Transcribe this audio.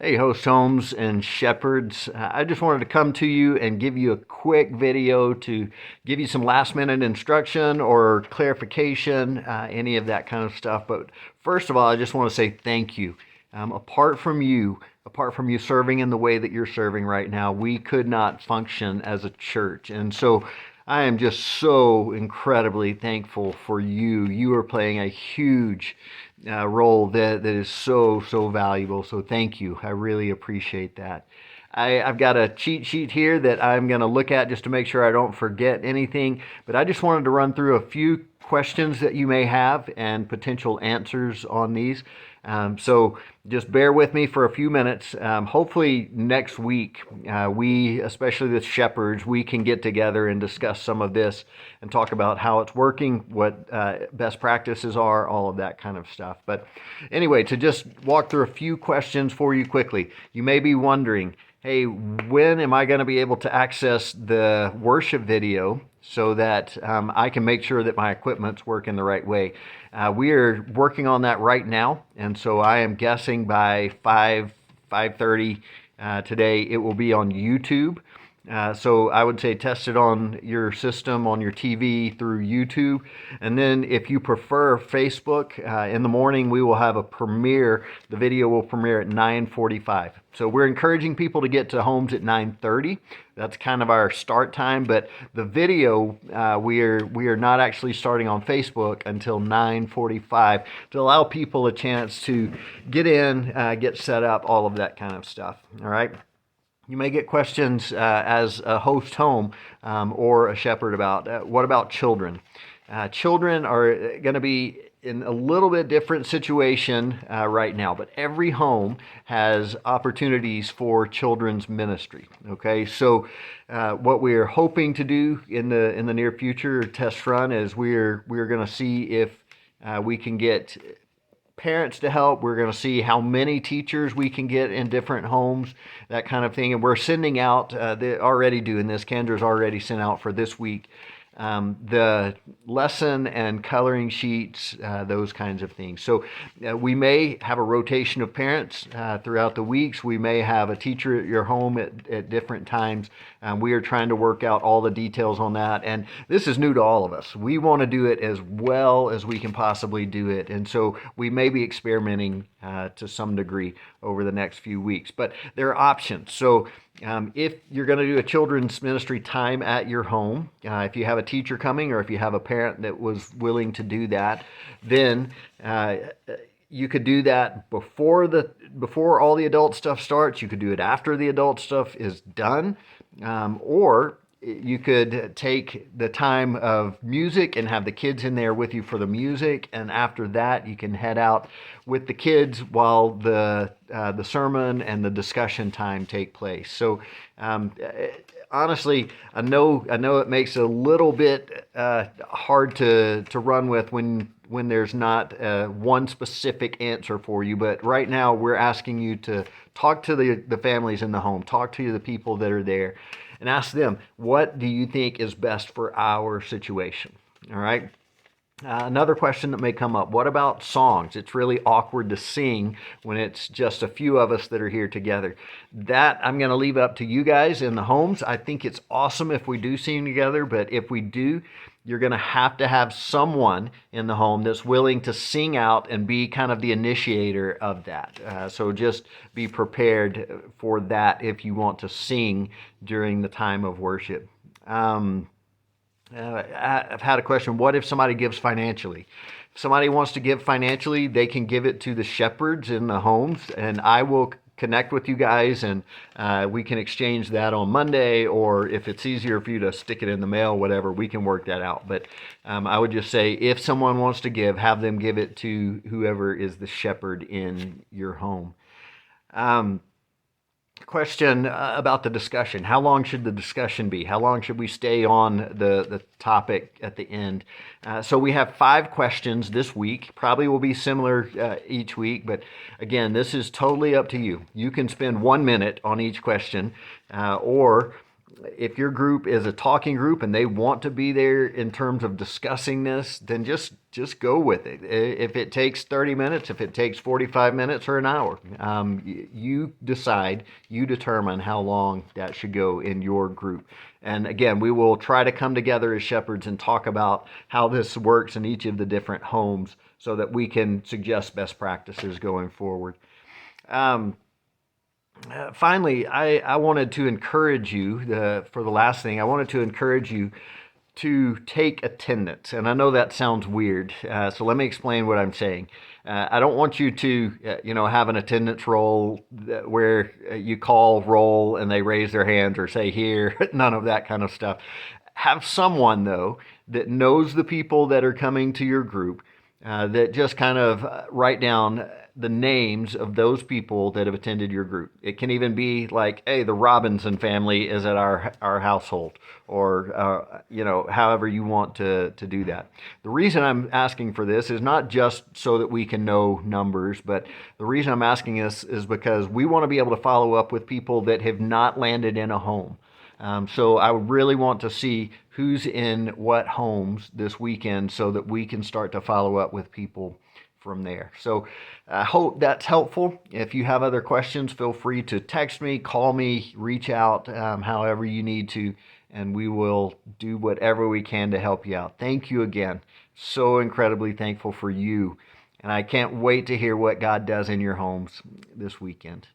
Hey, host homes and shepherds. I just wanted to come to you and give you a quick video to give you some last minute instruction or clarification, any of that kind of stuff. But first of all, I just want to say thank you. Apart from you serving in the way that you're serving right now, we could not function as a church. And so I am just so incredibly thankful for you. You are playing a huge role that is so valuable. So thank you. I really appreciate that. I've got a cheat sheet here that I'm going to look at just to make sure I don't forget anything. But I just wanted to run through a few questions that you may have and potential answers on these. So just bear with me for a few minutes. Hopefully next week, we, especially the shepherds, we can get together and discuss some of this and talk about how it's working, what best practices are, all of that kind of stuff. But anyway, to just walk through a few questions for you quickly, you may be wondering, hey, when am I going to be able to access the worship video so that I can make sure that my equipment's working the right way? We are working on that right now, and so I am guessing by 5:30 today it will be on YouTube. So I would say test it on your system, on your TV through YouTube. And then if you prefer Facebook, in the morning we will have a premiere. The video will premiere at 9:45. So we're encouraging people to get to homes at 9:30. That's kind of our start time. But the video, we are not actually starting on Facebook until 9:45 to allow people a chance to get in, get set up, all of that kind of stuff. All right. You may get questions as a host home or a shepherd about what about children? Children are going to be in a little bit different situation right now, but every home has opportunities for children's ministry. Okay, so what we're hoping to do in the near future test run is we're going to see if we can get parents to help. We're going to see how many teachers we can get in different homes, that kind of thing. And we're sending out, they're already doing this. Kendra's already sent out for this week the lesson and coloring sheets, those kinds of things. So we may have a rotation of parents throughout the weeks. We may have a teacher at your home at different times. We are trying to work out all the details on that. And this is new to all of us. We want to do it as well as we can possibly do it. And so we may be experimenting to some degree over the next few weeks. But there are options. So if you're going to do a children's ministry time at your home, if you have a teacher coming or if you have a parent that was willing to do that, then you could do that before all the adult stuff starts. You could do it after the adult stuff is done, or you could take the time of music and have the kids in there with you for the music, and after that you can head out with the kids while the sermon and the discussion time take place. So honestly, I know it makes it a little bit hard to run with when there's not one specific answer for you. But right now we're asking you to talk to the families in the home, talk to the people that are there, and ask them, what do you think is best for our situation? All right. Another question that may come up, what about songs? It's really awkward to sing when it's just a few of us that are here together. That I'm going to leave up to you guys in the homes. I think it's awesome if we do sing together, but if we do, you're going to have someone in the home that's willing to sing out and be kind of the initiator of that. So just be prepared for that if you want to sing during the time of worship. I've had a question, what if somebody gives financially? If somebody wants to give financially, they can give it to the shepherds in the homes, and I will connect with you guys, and we can exchange that on Monday, or if it's easier for you to stick it in the mail, whatever, we can work that out. But I would just say, if someone wants to give, have them give it to whoever is the shepherd in your home. Question about the discussion. How long should the discussion be? How long should we stay on the topic at the end? So we have 5 questions this week. Probably will be similar each week, but again, this is totally up to you. You can spend 1 minute on each question, or if your group is a talking group and they want to be there in terms of discussing this, then just go with it. If it takes 30 minutes, if it takes 45 minutes or an hour, you decide, you determine how long that should go in your group. And again, we will try to come together as shepherds and talk about how this works in each of the different homes so that we can suggest best practices going forward. Finally, I wanted to encourage you, for the last thing, I wanted to encourage you to take attendance. And I know that sounds weird, so let me explain what I'm saying. I don't want you to, have an attendance roll where you call roll and they raise their hands or say here, none of that kind of stuff. Have someone, though, that knows the people that are coming to your group, that just kind of write down the names of those people that have attended your group. It can even be like, hey, the Robinson family is at our household, or however you want to do that. The reason I'm asking for this is not just so that we can know numbers, but the reason I'm asking this is because we want to be able to follow up with people that have not landed in a home. So I really want to see who's in what homes this weekend so that we can start to follow up with people from there. So I hope that's helpful. If you have other questions, feel free to text me, call me, reach out, however you need to, and we will do whatever we can to help you out. Thank you again. So incredibly thankful for you. And I can't wait to hear what God does in your homes this weekend.